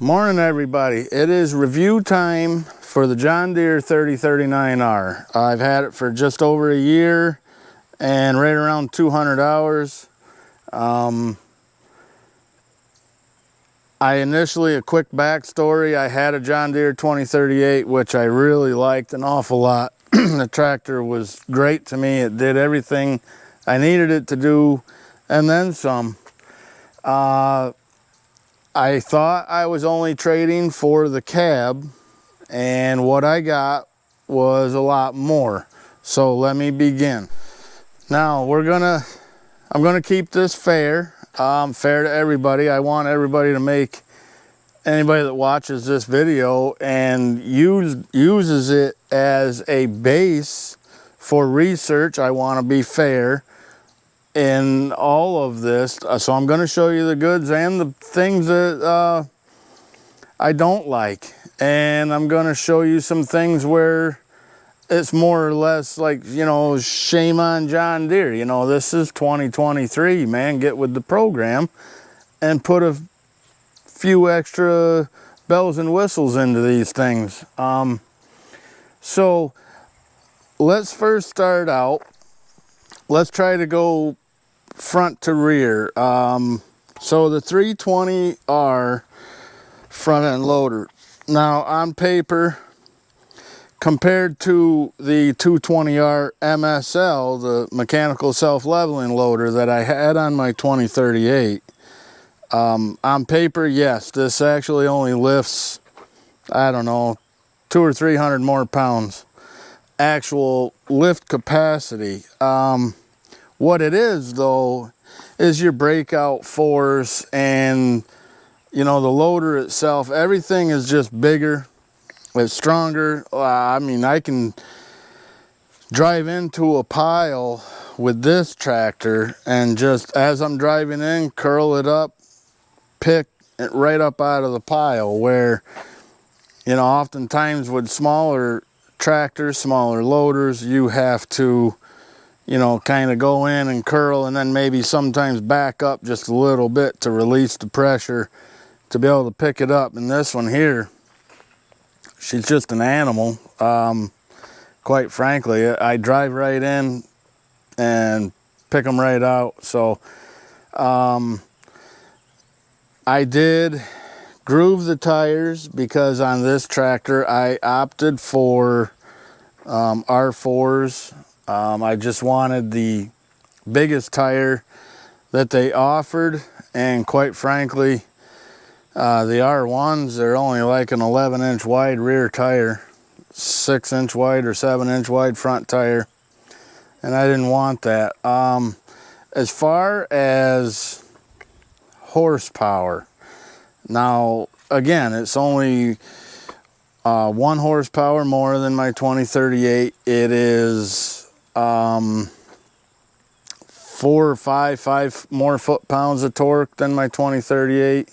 Morning everybody. It is review time for the John Deere 3039R. I've had it for just over a year and right around 200 hours. I initially, a quick backstory, I had a John Deere 2038 which I really liked an awful lot. The tractor was great to me. It did everything I needed it to do and then some. I thought I was only trading for the cab, and what I got was a lot more. So let me begin. Now I'm gonna keep this fair, fair to everybody. I want everybody to make, anybody that watches this video and uses it as a base for research, I want to be fair in all of this. So I'm going to show you the goods and the things that I don't like, and I'm going to show you some things where it's more or less like, you know, shame on John Deere. You know, this is 2023, man. Get with the program and put a few extra bells and whistles into these things. So let's first start out. Let's try to go front to rear. So the 320R front end loader. Now on paper, compared to the 220R MSL, the mechanical self-leveling loader that I had on my 2038, on paper, yes, this actually only lifts, I don't know, 200 or 300 more pounds actual lift capacity. What it is though is your breakout force, and you know, the loader itself, everything is just bigger, it's stronger. I mean, I can drive into a pile with this tractor and just as I'm driving in, curl it up, pick it right up out of the pile, where, you know, oftentimes with smaller tractors, smaller loaders, you have to, you know, kind of go in and curl and then maybe sometimes back up just a little bit to release the pressure to be able to pick it up. And this one here, she's just an animal. Quite frankly, I drive right in and pick them right out. So I did groove the tires because on this tractor I opted for R4s. I just wanted the biggest tire that they offered, and quite frankly, the R1s, they're only like an 11-inch wide rear tire, 6-inch wide or 7-inch wide front tire, and I didn't want that. As far as horsepower, now again, it's only 1 horsepower more than my 2038. It is 4 or 5 more foot-pounds of torque than my 2038.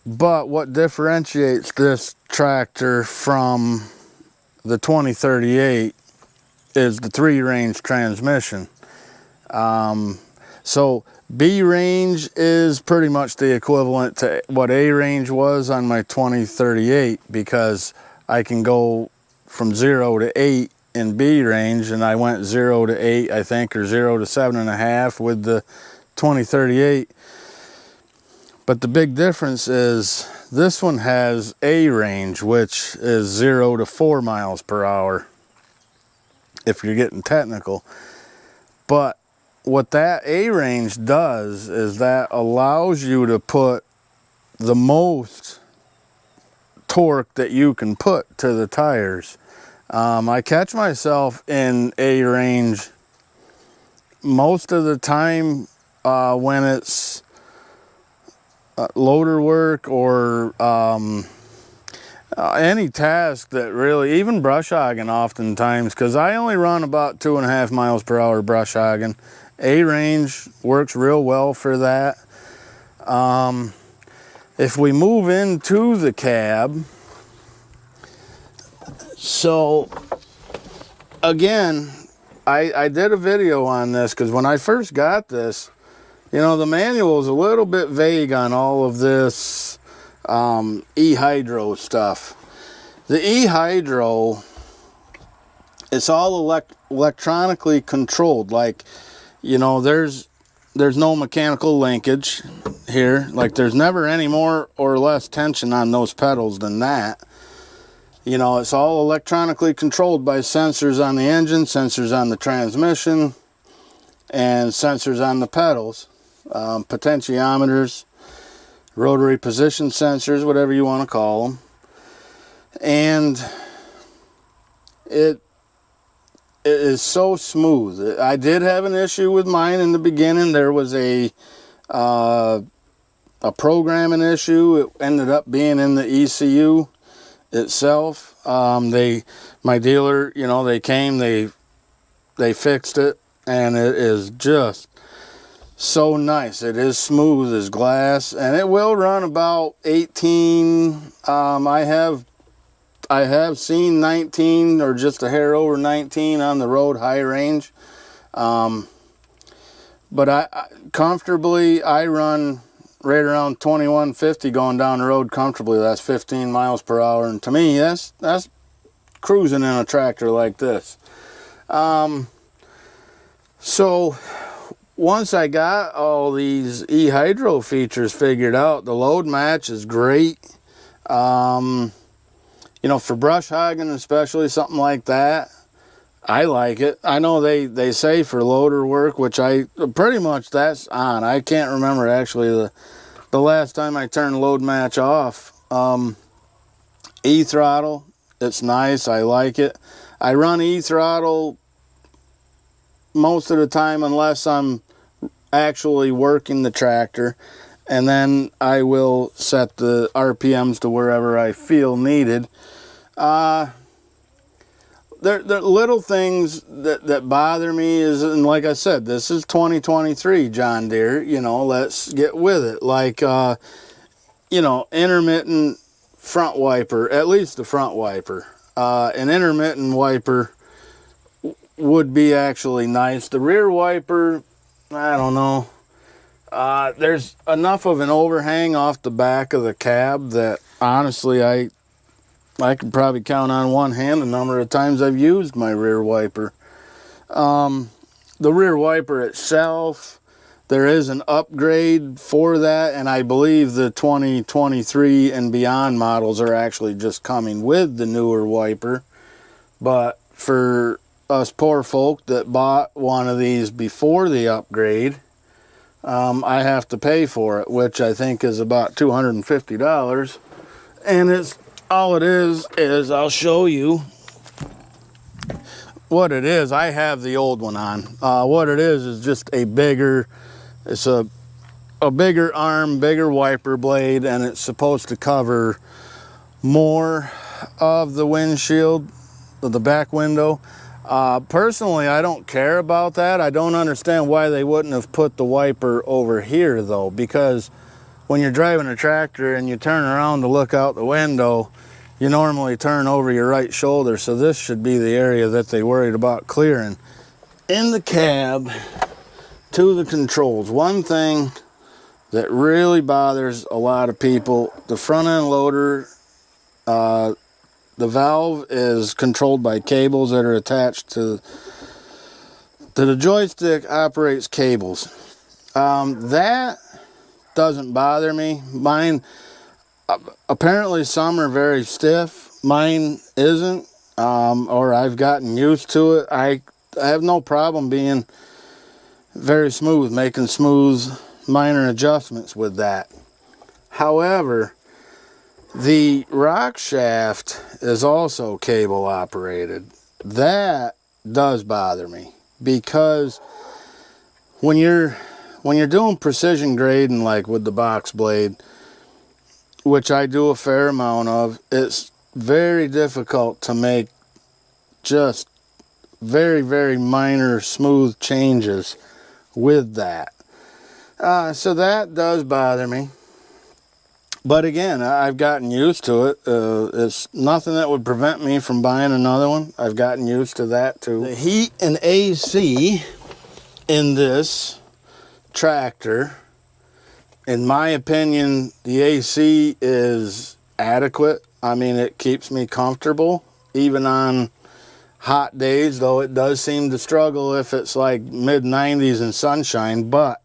But what differentiates this tractor from the 2038 is the 3-range transmission. So B range is pretty much the equivalent to what A range was on my 2038, because I can go from 0 to 8 in B range, and I went 0 to 8, I think, or 0 to 7.5 with the 2038. But the big difference is this one has A range, which is 0 to 4 miles per hour, if you're getting technical. But what that A range does is that allows you to put the most torque that you can put to the tires. I catch myself in A range most of the time when it's loader work or any task that really, even brush hogging oftentimes, because I only run about 2.5 miles per hour brush hogging. A range works real well for that. If we move into the cab, so again, I did a video on this because when I first got this, You know, the manual is a little bit vague on all of this eHydro stuff. The eHydro, it's all electronically controlled. Like, you know, there's no mechanical linkage here. Like, there's never any more or less tension on those pedals than that. You know, it's all electronically controlled by sensors on the engine, sensors on the transmission, and sensors on the pedals. Potentiometers, rotary position sensors, whatever you want to call them. And it is so smooth. I did have an issue with mine in the beginning. There was a programming issue. It ended up being in the ECU itself. My dealer, you know, they came, they fixed it, and it is just so nice. It is smooth as glass, and it will run about 18. I have seen 19 or just a hair over 19 on the road, high range. But I comfortably, I run right around 2150 going down the road comfortably. That's 15 miles per hour, and to me, that's cruising in a tractor like this. So once I got all these eHydro features figured out, the load match is great. You know, for brush hogging especially, something like that, I like it. I know they say for loader work, which I pretty much that's on. I can't remember actually the last time I turned load match off. E-throttle, it's nice. I like it. I run E-throttle most of the time unless I'm actually working the tractor, and then I will set the RPMs to wherever I feel needed. There little things that bother me is, and like I said, this is 2023 John Deere, you know, let's get with it. Like, you know, intermittent front wiper, at least the front wiper. An intermittent wiper would be actually nice. The rear wiper, I don't know. There's enough of an overhang off the back of the cab that honestly I could probably count on one hand the number of times I've used my rear wiper. The rear wiper itself, there is an upgrade for that, and I believe the 2023 and beyond models are actually just coming with the newer wiper. But for us poor folk that bought one of these before the upgrade, I have to pay for it, which I think is about $250. And it's all it is I'll show you what it is. I have the old one on. What it is just a bigger, it's a bigger arm, bigger wiper blade, and it's supposed to cover more of the windshield, of the back window. Personally, I don't care about that. I don't understand why they wouldn't have put the wiper over here though, because when you're driving a tractor and you turn around to look out the window, you normally turn over your right shoulder, so this should be the area that they worried about clearing. In the cab, to the controls, one thing that really bothers a lot of people, the front end loader, the valve is controlled by cables that are attached to the joystick, operates cables. That doesn't bother me. Mine, apparently some are very stiff. Mine isn't, or I've gotten used to it. I have no problem being very smooth, making smooth minor adjustments with that. However, the rock shaft is also cable operated. That does bother me, because when you're doing precision grading, like with the box blade, which I do a fair amount of, it's very difficult to make just very, very minor smooth changes with that. So that does bother me. But again, I've gotten used to it. It's nothing that would prevent me from buying another one. I've gotten used to that too. The heat and AC in this tractor, in my opinion, the AC is adequate. I mean, it keeps me comfortable even on hot days, though it does seem to struggle if it's like mid-90s and sunshine. But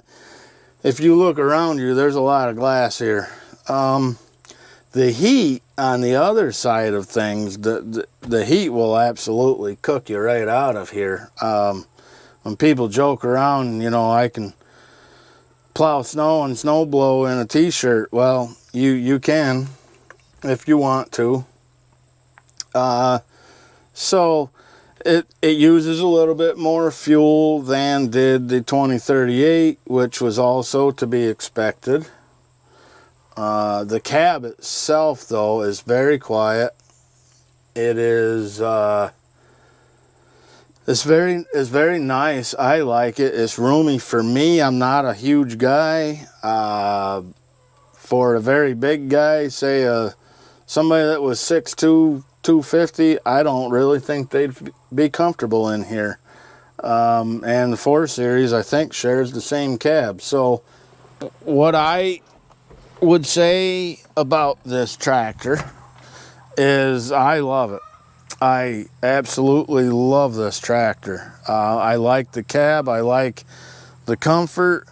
if you look around you, there's a lot of glass here. The heat on the other side of things, the heat will absolutely cook you right out of here. When people joke around, you know, I can plow snow and snow blow in a t-shirt. Well, you can if you want to. So it uses a little bit more fuel than did the 2038, which was also to be expected. The cab itself, though, is very quiet. It is it's very nice. I like it. It's roomy for me. I'm not a huge guy. For a very big guy, say somebody that was 6'2", 250, I don't really think they'd be comfortable in here. And the 4 Series, I think, shares the same cab. So what I would say about this tractor is I love it. I absolutely love this tractor. I like the cab. I like the comfort.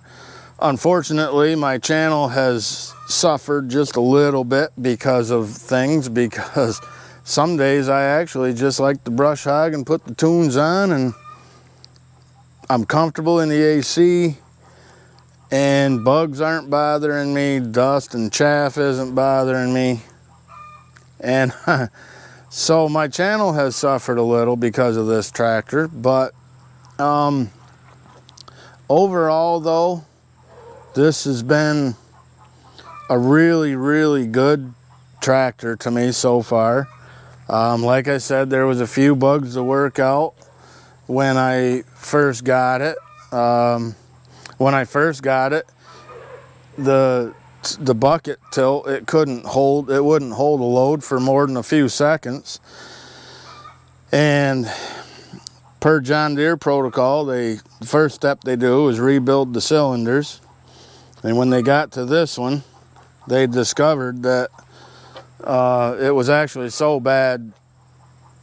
Unfortunately, my channel has suffered just a little bit because of things, because some days I actually just like to brush hog and put the tunes on, and I'm comfortable in the AC, and bugs aren't bothering me, dust and chaff isn't bothering me. And so my channel has suffered a little because of this tractor, but overall though, this has been a really, really good tractor to me so far. Like I said, there was a few bugs to work out when I first got it. When I first got it, the bucket tilt, it wouldn't hold a load for more than a few seconds. And per John Deere protocol, the first step they do is rebuild the cylinders. And when they got to this one, they discovered that it was actually so bad,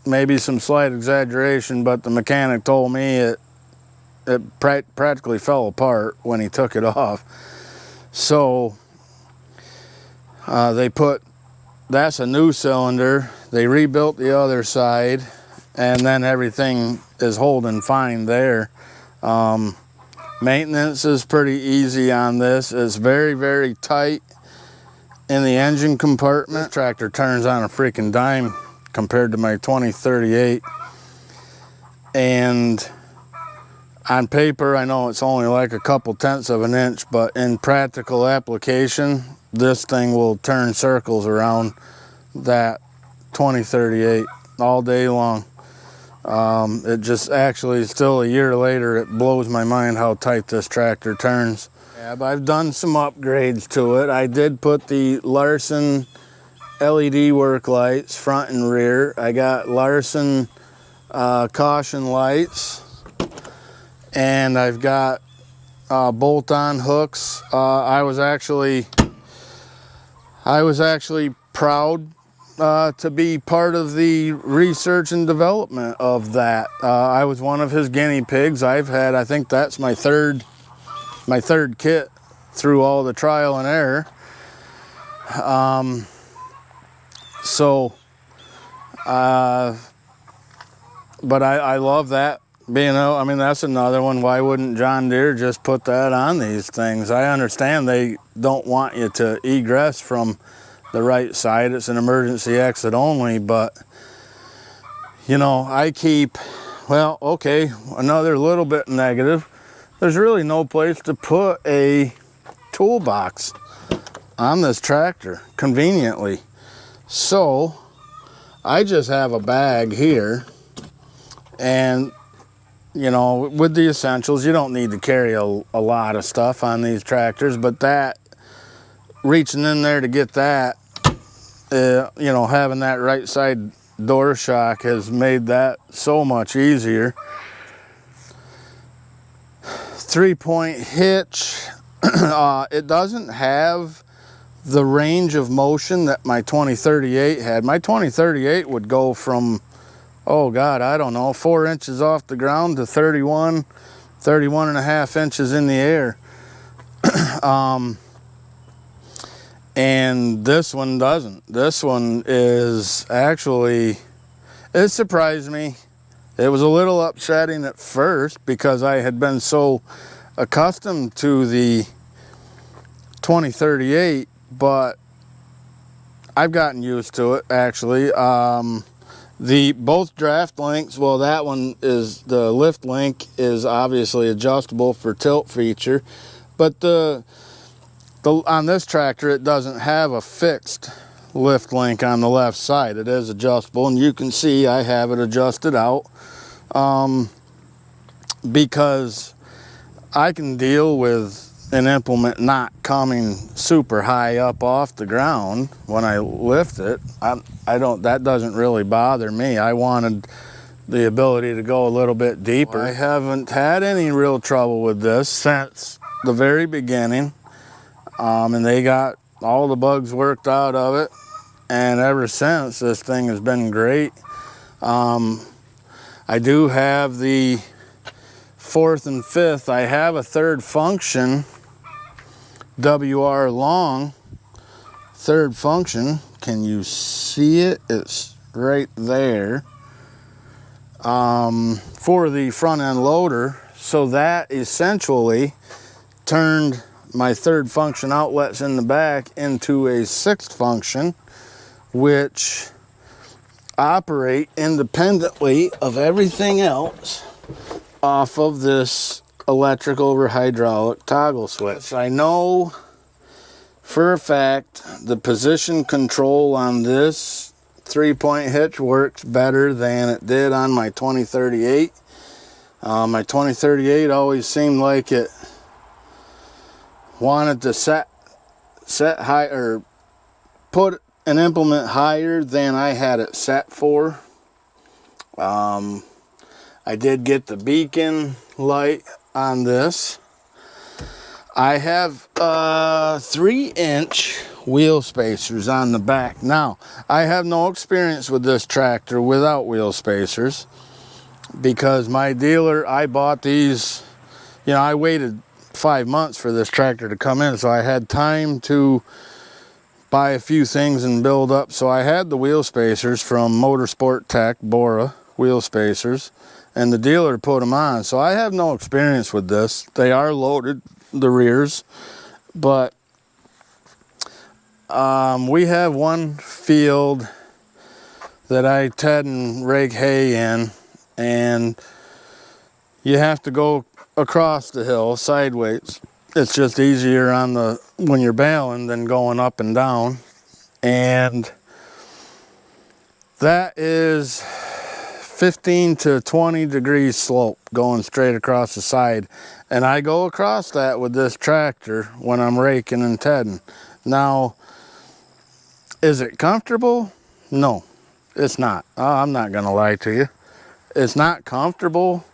maybe some slight exaggeration, but the mechanic told me it practically fell apart when he took it off. So that's a new cylinder. They rebuilt the other side, and then everything is holding fine there. Maintenance is pretty easy on this. It's very, very tight in the engine compartment. This tractor turns on a freaking dime compared to my 2038. And on paper, I know it's only like a couple tenths of an inch, but in practical application, this thing will turn circles around that 2038 all day long. It just actually, still a year later, it blows my mind how tight this tractor turns. I've done some upgrades to it. I did put the Larson LED work lights front and rear. I got Larson caution lights, and I've got bolt-on hooks. I was actually proud to be part of the research and development of that. I was one of his guinea pigs. I think that's my third kit through all the trial and error. But I love that. I mean, that's another one. Why wouldn't John Deere just put that on these things? I understand they don't want you to egress from the right side. It's an emergency exit only, but you know, well, okay, another little bit negative. There's really no place to put a toolbox on this tractor conveniently. So I just have a bag here, and you know, with the essentials, you don't need to carry a lot of stuff on these tractors, but that, reaching in there to get that, you know, having that right side door shock has made that so much easier. 3-point hitch. It doesn't have the range of motion that my 2038 had. My 2038 would go from, oh God, I don't know, 4 inches off the ground to 31 and a half inches in the air. And this one doesn't. This one is actually, it surprised me. It was a little upsetting at first because I had been so accustomed to the 2038, but I've gotten used to it actually. Both draft links, well, that one is, the lift link is obviously adjustable for tilt feature, but on this tractor it doesn't have a fixed lift link on the left side. It is adjustable, and you can see I have it adjusted out because I can deal with an implement not coming super high up off the ground when I lift it. That doesn't really bother me. I wanted the ability to go a little bit deeper. I haven't had any real trouble with this since the very beginning, and they got all the bugs worked out of it, and ever since this thing has been great. I do have the 4th and 5th. I have a third function, WR long, third function. Can you see it? It's right there, for the front end loader. So that essentially turned my third function outlets in the back into a 6th function, which operate independently of everything else off of this electric over hydraulic toggle switch. I know for a fact the position control on this 3-point hitch works better than it did on my 2038. My 2038 always seemed like it wanted to set high, or put an implement higher than I had it set for. I did get the beacon light on this. I have 3-inch wheel spacers on the back. Now, I have no experience with this tractor without wheel spacers because my dealer, I bought these, you know, I waited 5 months for this tractor to come in, so I had time to buy a few things and build up. So I had the wheel spacers from Motorsport Tech, Bora wheel spacers, and the dealer put them on. So I have no experience with this. They are loaded, the rears, but we have one field that I ted and rake hay in, and you have to go across the hill sideways. It's just easier on when you're baling than going up and down, and that is 15 to 20 degrees slope going straight across the side, and I go across that with this tractor when I'm raking and tedding. Now, is it comfortable? No, it's not. I'm not gonna lie to you. It's not comfortable,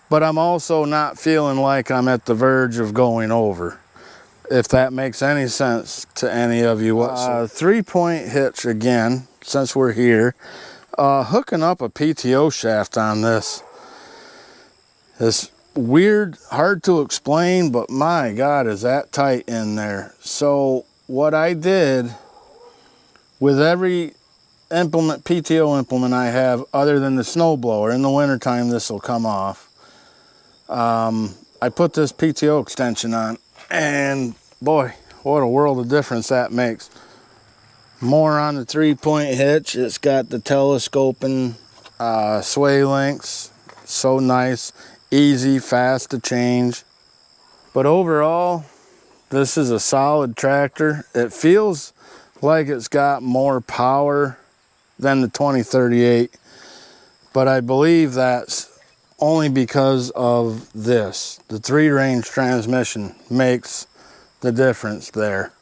but I'm also not feeling like I'm at the verge of going over, if that makes any sense to any of you whatsoever. 3-point hitch again, since we're here. Hooking up a PTO shaft on this is weird, hard to explain, but my God, is that tight in there. So what I did with every implement, PTO implement I have, other than the snowblower, in the wintertime this will come off, I put this PTO extension on, and boy, what a world of difference that makes. More on the 3-point hitch. It's got the telescoping sway links. So nice, easy, fast to change. But overall, this is a solid tractor. It feels like it's got more power than the 2038, but I believe that's only because of this. The 3-range transmission makes the difference there.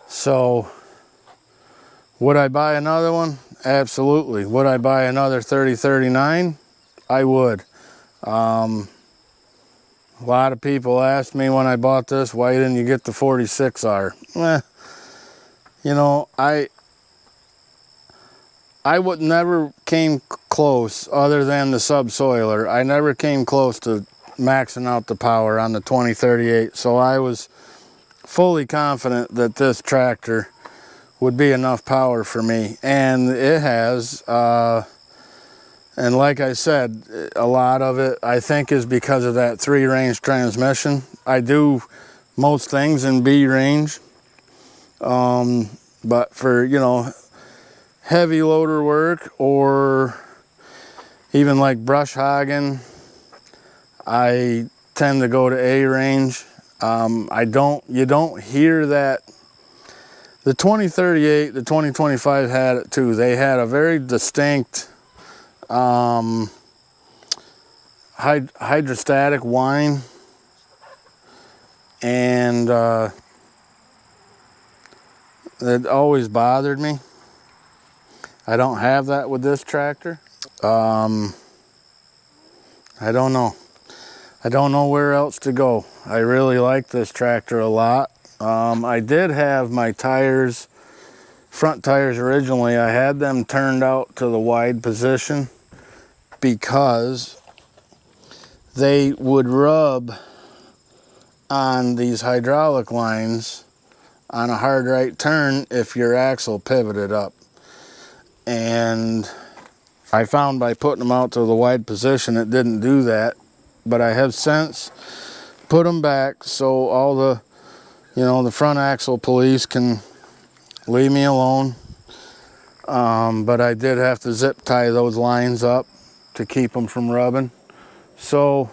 So would I buy another one? Absolutely. Would I buy another 3039? I would. A lot of people asked me when I bought this, why didn't you get the 46R? You know, I would never came close, other than the subsoiler. I never came close to maxing out the power on the 2038. So I was fully confident that this tractor would be enough power for me. And it has, and like I said, a lot of it I think is because of that 3-range transmission. I do most things in B range. But for, you know, heavy loader work or even like brush hogging, I tend to go to A range. You don't hear that. The 2038, the 2025 had it too. They had a very distinct hydrostatic whine, and it always bothered me. I don't have that with this tractor. I don't know. I don't know where else to go. I really like this tractor a lot. I did have my tires, front tires originally, I had them turned out to the wide position because they would rub on these hydraulic lines on a hard right turn if your axle pivoted up. And I found by putting them out to the wide position it didn't do that, but I have since put them back so all the, you know, the front axle police can leave me alone. But I did have to zip tie those lines up to keep them from rubbing. So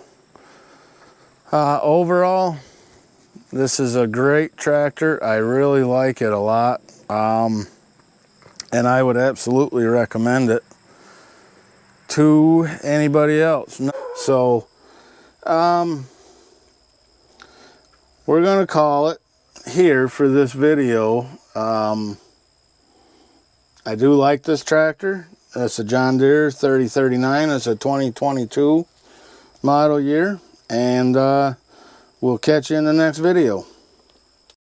overall, this is a great tractor. I really like it a lot. And I would absolutely recommend it to anybody else. So we're gonna call it here for this video. I do like this tractor. It's a John Deere 3039. It's a 2022 model year, and we'll catch you in the next video.